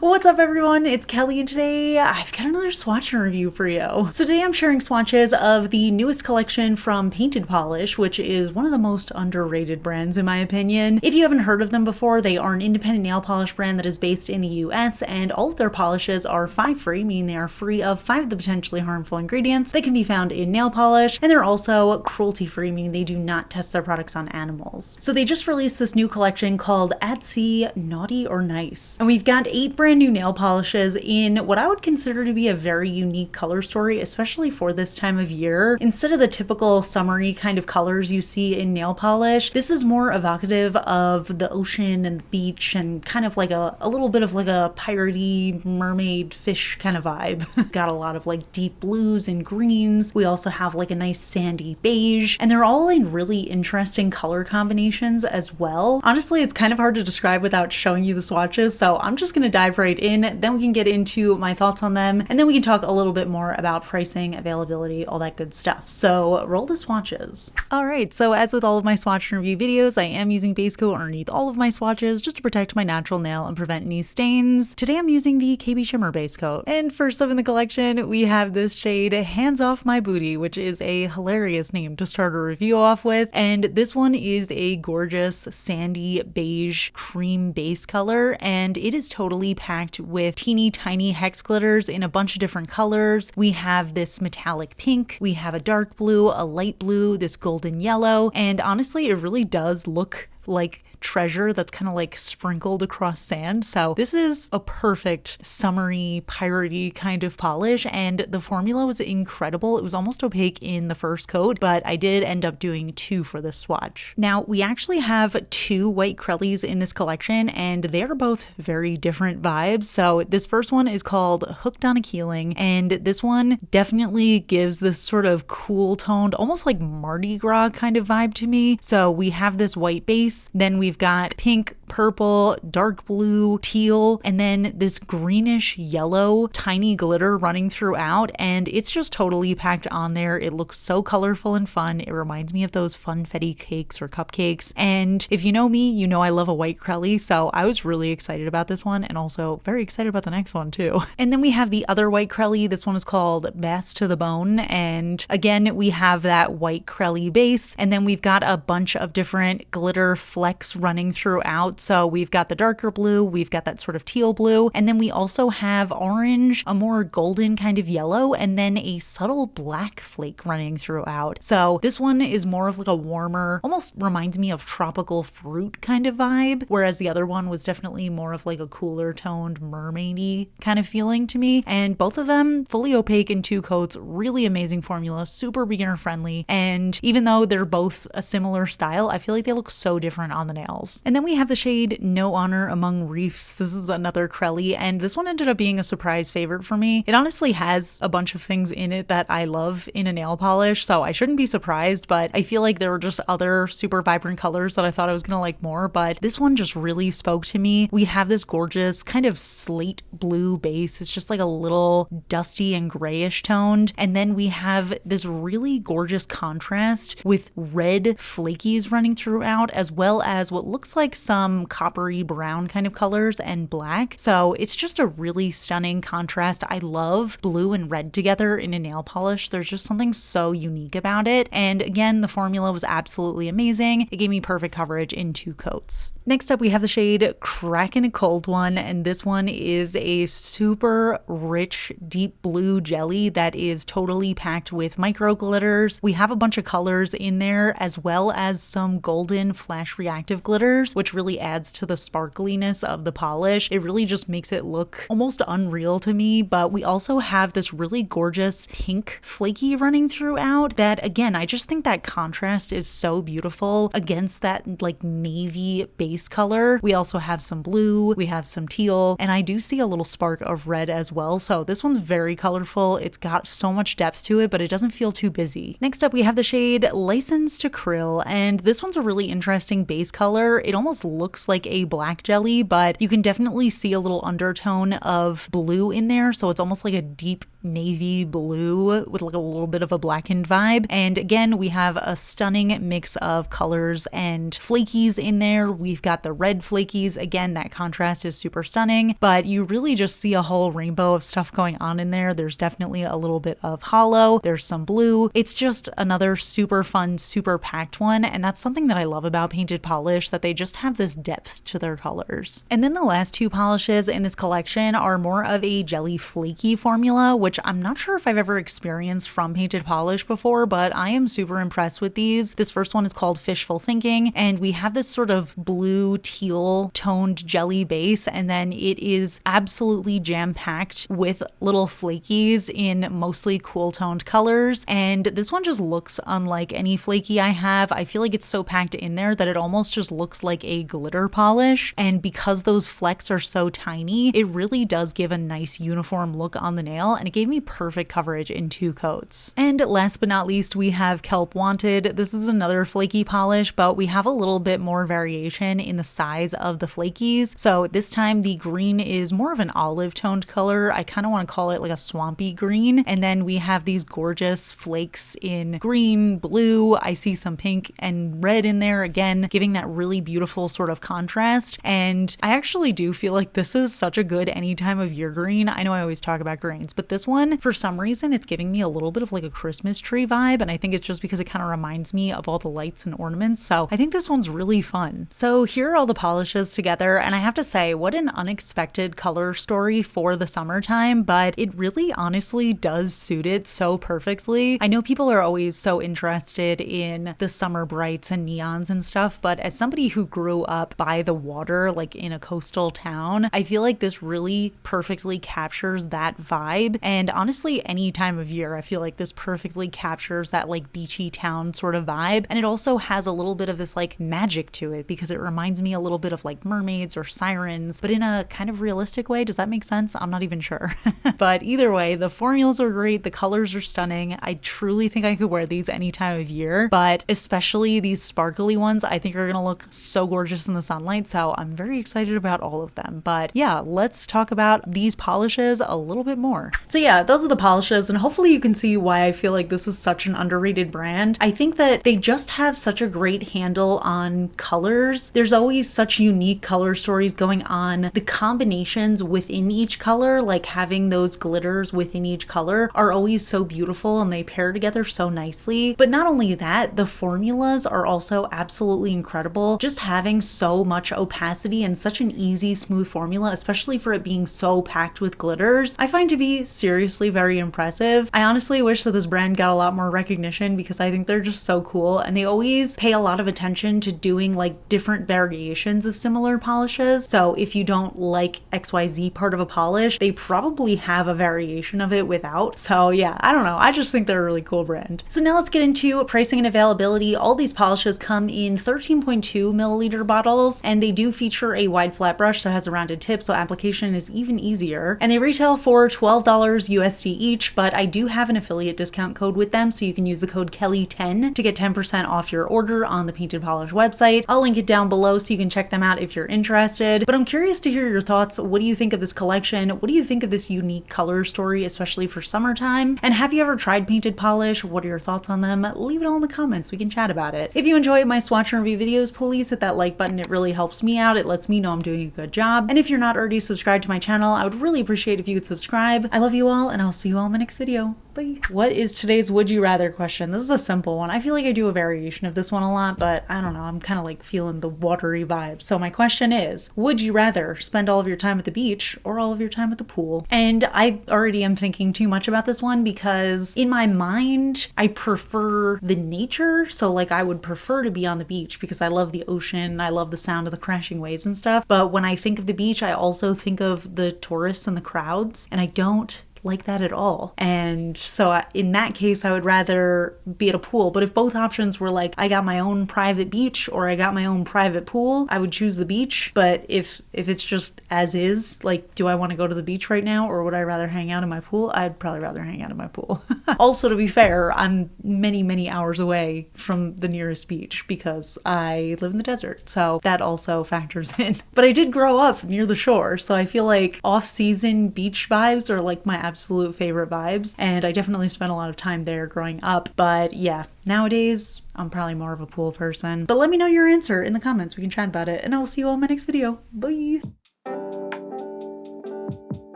What's up everyone, it's Kelly and today I've got another swatch review for you. So today I'm sharing swatches of the newest collection from Painted Polish, which is one of the most underrated brands in my opinion. If you haven't heard of them before, they are an independent nail polish brand that is based in the US, and all of their polishes are 5 free, meaning they are free of 5 of the potentially harmful ingredients that can be found in nail polish, and they're also cruelty free, meaning they do not test their products on animals. So they just released this new collection called Nauti Or Nice, and we've got 8 brand new nail polishes in what I would consider to be a very unique color story, especially for this time of year. Instead of the typical summery kind of colors you see in nail polish, this is more evocative of the ocean and the beach and kind of like a little bit of like a piratey mermaid fish kind of vibe. Got a lot of like deep blues and greens. We also have like a nice sandy beige, and they're all in really interesting color combinations as well. Honestly, it's kind of hard to describe without showing you the swatches, so I'm just gonna dive right in, then we can get into my thoughts on them, and then we can talk a little bit more about pricing, availability, all that good stuff. So roll the swatches. Alright, so as with all of my swatch review videos, I am using base coat underneath all of my swatches just to protect my natural nail and prevent any stains. Today I'm using the KB Shimmer base coat. And first up in the collection, we have this shade Hands Off My Booty, which is a hilarious name to start a review off with. And this one is a gorgeous sandy beige cream base color, and it is totally packed with teeny tiny hex glitters in a bunch of different colors. We have this metallic pink, we have a dark blue, a light blue, this golden yellow, and honestly it really does look like treasure that's kind of like sprinkled across sand. So this is a perfect summery, piratey kind of polish, and the formula was incredible. It was almost opaque in the first coat, but I did end up doing 2 for this swatch. Now, we actually have 2 white Krellies in this collection, and they're both very different vibes. So this first one is called Hooked on a Keeling, and this one definitely gives this sort of cool toned, almost like Mardi Gras kind of vibe to me. So we have this white base, then we've got pink, purple, dark blue, teal, and then this greenish yellow tiny glitter running throughout, and it's just totally packed on there. It looks so colorful and fun. It reminds me of those funfetti cakes or cupcakes, and if you know me, you know I love a white Krelli, so I was really excited about this one and also very excited about the next one too. And then we have the other white Krelli. This one is called Bass to the Bone, and again we have that white Krelli base, and then we've got a bunch of different glitter flecks running throughout. So we've got the darker blue, we've got that sort of teal blue, and then we also have orange, a more golden kind of yellow, and then a subtle black flake running throughout. So this one is more of like a warmer, almost reminds me of tropical fruit kind of vibe, whereas the other one was definitely more of like a cooler toned mermaidy kind of feeling to me. And both of them fully opaque in 2 coats, really amazing formula, super beginner friendly, and even though they're both a similar style, I feel like they look so different on the nails. And then we have the shade No Honor Among Reefs. This is another Krelli, and this one ended up being a surprise favorite for me. It honestly has a bunch of things in it that I love in a nail polish, so I shouldn't be surprised, but I feel like there were just other super vibrant colors that I thought I was gonna like more, but this one just really spoke to me. We have this gorgeous kind of slate blue base. It's just like a little dusty and grayish toned, and then we have this really gorgeous contrast with red flakies running throughout, as well as what looks like some coppery brown kind of colors and black. So it's just a really stunning contrast. I love blue and red together in a nail polish. There's just something so unique about it. And again, the formula was absolutely amazing. It gave me perfect coverage in 2 coats. Next up, we have the shade Kraken, a cold one, and this one is a super rich, deep blue jelly that is totally packed with micro glitters. We have a bunch of colors in there, as well as some golden flash reactive glitters, which really adds to the sparkliness of the polish. It really just makes it look almost unreal to me, but we also have this really gorgeous pink flaky running throughout that, again, I just think that contrast is so beautiful against that like navy base color. We also have some blue, we have some teal, and I do see a little spark of red as well. So this one's very colorful. It's got so much depth to it, but it doesn't feel too busy. Next up, we have the shade License to Krill, and this one's a really interesting base color. It almost looks like a black jelly, but you can definitely see a little undertone of blue in there. So it's almost like a deep navy blue with like a little bit of a blackened vibe. And again, we have a stunning mix of colors and flakies in there. We've got the red flakies. Again, that contrast is super stunning, but you really just see a whole rainbow of stuff going on in there. There's definitely a little bit of hollow. There's some blue. It's just another super fun, super packed one. And that's something that I love about Painted Polish, that they just have this depth to their colors. And then the last two polishes in this collection are more of a jelly flaky formula, which I'm not sure if I've ever experienced from Painted Polish before, but I am super impressed with these. This first one is called Fishful Thinking, and we have this sort of blue teal toned jelly base, and then it is absolutely jam-packed with little flakies in mostly cool toned colors. And this one just looks unlike any flaky I have. I feel like it's so packed in there that it almost just looks like a glitter polish, and because those flecks are so tiny, it really does give a nice uniform look on the nail, and it gave me perfect coverage in 2 coats. And last but not least, we have Kelp Wanted. This is another flaky polish, but we have a little bit more variation in the size of the flakies. So this time the green is more of an olive toned color. I kind of want to call it like a swampy green. And then we have these gorgeous flakes in green, blue. I see some pink and red in there, again, giving that really beautiful sort of contrast. And I actually do feel like this is such a good any time of year green. I know I always talk about greens, but this one, for some reason, it's giving me a little bit of like a Christmas tree vibe. And I think it's just because it kind of reminds me of all the lights and ornaments. So I think this one's really fun. So here are all the polishes together. And I have to say, what an unexpected color story for the summertime, but it really honestly does suit it so perfectly. I know people are always so interested in the summer brights and neons and stuff, but as somebody who grew up by the water, like in a coastal town, I feel like this really perfectly captures that vibe. And honestly, any time of year, I feel like this perfectly captures that like beachy town sort of vibe. And it also has a little bit of this like magic to it because it reminds me a little bit of like mermaids or sirens, but in a kind of realistic way. Does that make sense? I'm not even sure. But either way, the formulas are great. The colors are stunning. I truly think I could wear these any time of year, but especially these sparkly ones, I think are going to look so gorgeous in the sunlight. So I'm very excited about all of them. But yeah, let's talk about these polishes a little bit more. So yeah, those are the polishes, and hopefully you can see why I feel like this is such an underrated brand. I think that they just have such a great handle on colors. There's always such unique color stories going on. The combinations within each color, like having those glitters within each color, are always so beautiful and they pair together so nicely. But not only that, the formulas are also absolutely incredible. Just having so much opacity and such an easy, smooth formula, especially for it being so packed with glitters, I find to be seriously very impressive. I honestly wish that this brand got a lot more recognition because I think they're just so cool, and they always pay a lot of attention to doing like different variations of similar polishes. So if you don't like XYZ part of a polish, they probably have a variation of it without. So yeah, I don't know. I just think they're a really cool brand. So now let's get into pricing and availability. All these polishes come in 13.2 milliliter bottles, and they do feature a wide flat brush that has a rounded tip, so application is even easier. And they retail for $12 USD each, but I do have an affiliate discount code with them, so you can use the code KELLI10 to get 10% off your order on the Painted Polish website. I'll link it down below so you can check them out if you're interested. But I'm curious to hear your thoughts. What do you think of this collection? What do you think of this unique color story, especially for summertime? And have you ever tried Painted Polish? What are your thoughts on them? Leave it all in the comments. We can chat about it. If you enjoy my swatch and review videos, please hit that like button. It really helps me out. It lets me know I'm doing a good job. And if you're not already subscribed to my channel, I would really appreciate if you could subscribe. I love you all, and I'll see you all in my next video. Bye. What is today's would you rather question? This is a simple one. I feel like I do a variation of this one a lot, but I don't know. I'm kind of like feeling the watery vibe. So my question is, would you rather spend all of your time at the beach or all of your time at the pool? And I already am thinking too much about this one because in my mind, I prefer the nature. So like I would prefer to be on the beach because I love the ocean. I love the sound of the crashing waves and stuff. But when I think of the beach, I also think of the tourists and the crowds, and I don't like that at all. And So in that case, I would rather be at a pool. But if both options were like, I got my own private beach or I got my own private pool, I would choose the beach. But if it's just as is, like, do I want to go to the beach right now or would I rather hang out in my pool? I'd probably rather hang out in my pool. Also, to be fair, I'm many, many hours away from the nearest beach because I live in the desert. So that also factors in. But I did grow up near the shore. So I feel like off-season beach vibes are like my absolute favorite vibes. And I definitely spent a lot of time there growing up. But yeah, nowadays, I'm probably more of a pool person. But let me know your answer in the comments. We can chat about it. And I will see you all in my next video. Bye!